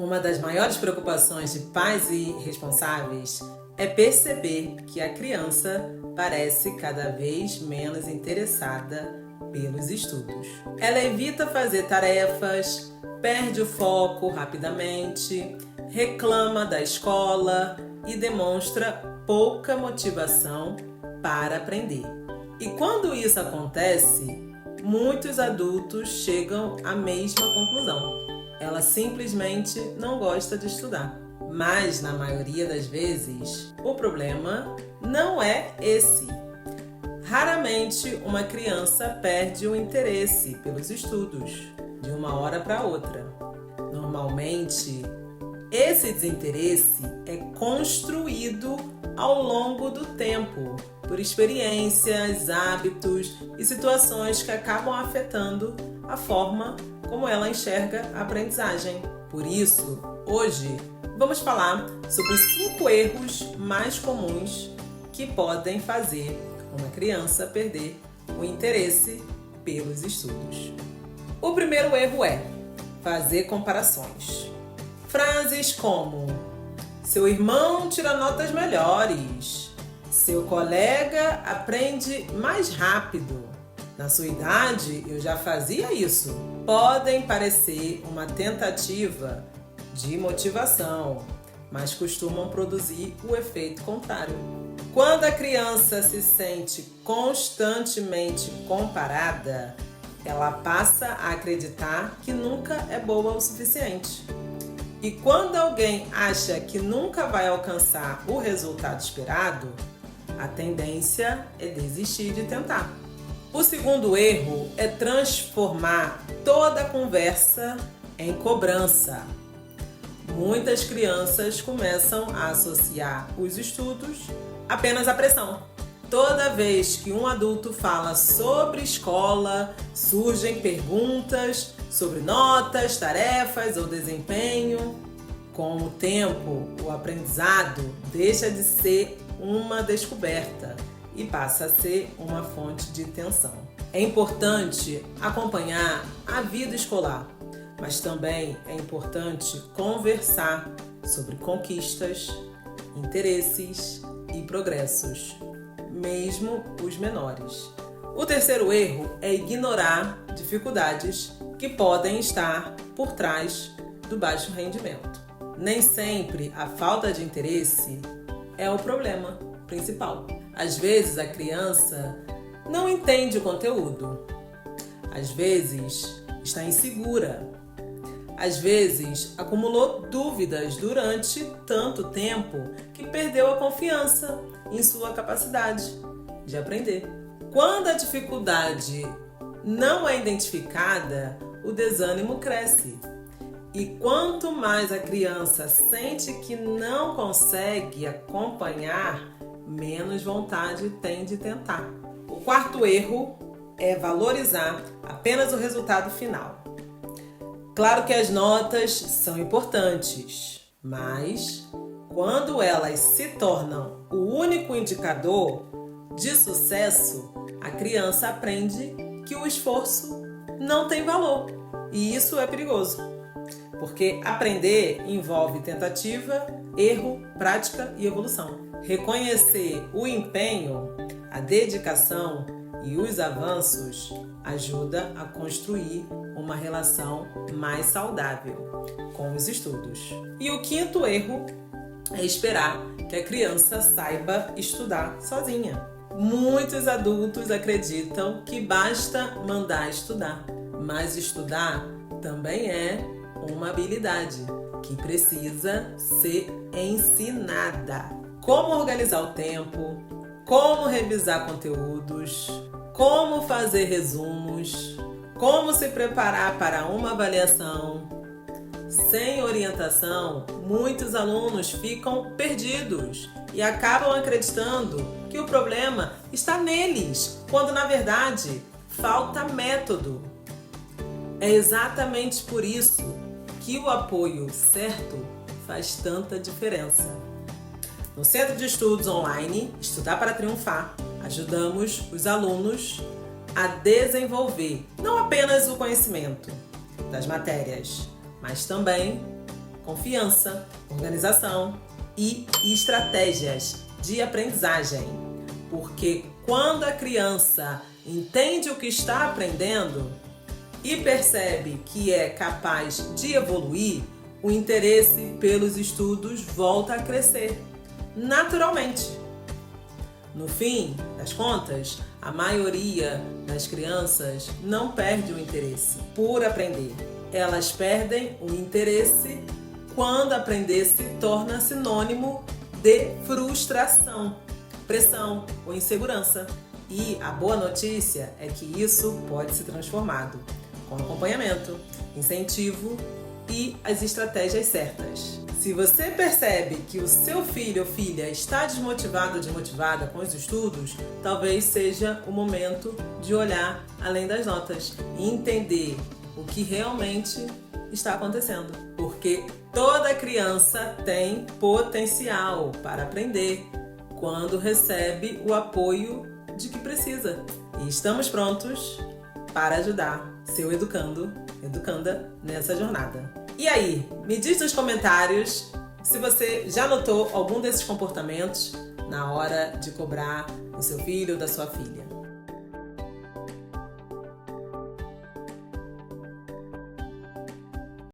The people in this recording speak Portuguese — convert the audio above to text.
Uma das maiores preocupações de pais e responsáveis é perceber que a criança parece cada vez menos interessada pelos estudos. Ela evita fazer tarefas, perde o foco rapidamente, reclama da escola e demonstra pouca motivação para aprender. E quando isso acontece, muitos adultos chegam à mesma conclusão. Ela simplesmente não gosta de estudar. Mas, na maioria das vezes, o problema não é esse. Raramente uma criança perde o interesse pelos estudos de uma hora para outra. Normalmente, esse desinteresse é construído ao longo do tempo por experiências, hábitos e situações que acabam afetando a forma como ela enxerga a aprendizagem. Por isso, hoje, vamos falar sobre os 5 erros mais comuns que podem fazer uma criança perder o interesse pelos estudos. O primeiro erro é fazer comparações. Frases como: seu irmão tira notas melhores, seu colega aprende mais rápido, na sua idade eu já fazia isso, podem parecer uma tentativa de motivação, mas costumam produzir o efeito contrário. Quando a criança se sente constantemente comparada, ela passa a acreditar que nunca é boa o suficiente. E quando alguém acha que nunca vai alcançar o resultado esperado, a tendência é desistir de tentar. O segundo erro é transformar toda a conversa em cobrança. Muitas crianças começam a associar os estudos apenas à pressão. Toda vez que um adulto fala sobre escola, surgem perguntas sobre notas, tarefas ou desempenho. Com o tempo, o aprendizado deixa de ser uma descoberta e passa a ser uma fonte de tensão. É importante acompanhar a vida escolar, mas também é importante conversar sobre conquistas, interesses e progressos, mesmo os menores. O terceiro erro é ignorar dificuldades que podem estar por trás do baixo rendimento. Nem sempre a falta de interesse é o problema principal. Às vezes a criança não entende o conteúdo. Às vezes está insegura. Às vezes acumulou dúvidas durante tanto tempo que perdeu a confiança em sua capacidade de aprender. Quando a dificuldade não é identificada, o desânimo cresce. E quanto mais a criança sente que não consegue acompanhar, menos vontade tem de tentar. O quarto erro é valorizar apenas o resultado final. Claro que as notas são importantes, mas quando elas se tornam o único indicador de sucesso, a criança aprende que o esforço não tem valor. E isso é perigoso, porque aprender envolve tentativa, erro, prática e evolução. Reconhecer o empenho, a dedicação e os avanços ajuda a construir uma relação mais saudável com os estudos. E o quinto erro é esperar que a criança saiba estudar sozinha. Muitos adultos acreditam que basta mandar estudar, mas estudar também é uma habilidade que precisa ser ensinada. Como organizar o tempo, como revisar conteúdos, como fazer resumos, como se preparar para uma avaliação. Sem orientação, muitos alunos ficam perdidos e acabam acreditando que o problema está neles, quando na verdade falta método. É exatamente por isso que o apoio certo faz tanta diferença. No Centro de Estudos Online, Estudar para Triunfar, ajudamos os alunos a desenvolver não apenas o conhecimento das matérias, mas também confiança, organização e estratégias de aprendizagem. Porque quando a criança entende o que está aprendendo e percebe que é capaz de evoluir, o interesse pelos estudos volta a crescer naturalmente. No fim das contas, a maioria das crianças não perde o interesse por aprender. Elas perdem o interesse quando aprender se torna sinônimo de frustração, pressão ou insegurança. E a boa notícia é que isso pode ser transformado com acompanhamento, incentivo e as estratégias certas. Se você percebe que o seu filho ou filha está desmotivado ou desmotivada com os estudos, talvez seja o momento de olhar além das notas e entender o que realmente está acontecendo. Porque toda criança tem potencial para aprender quando recebe o apoio de que precisa. E estamos prontos para ajudar seu educanda nessa jornada. E aí, me diz nos comentários se você já notou algum desses comportamentos na hora de cobrar o seu filho ou da sua filha.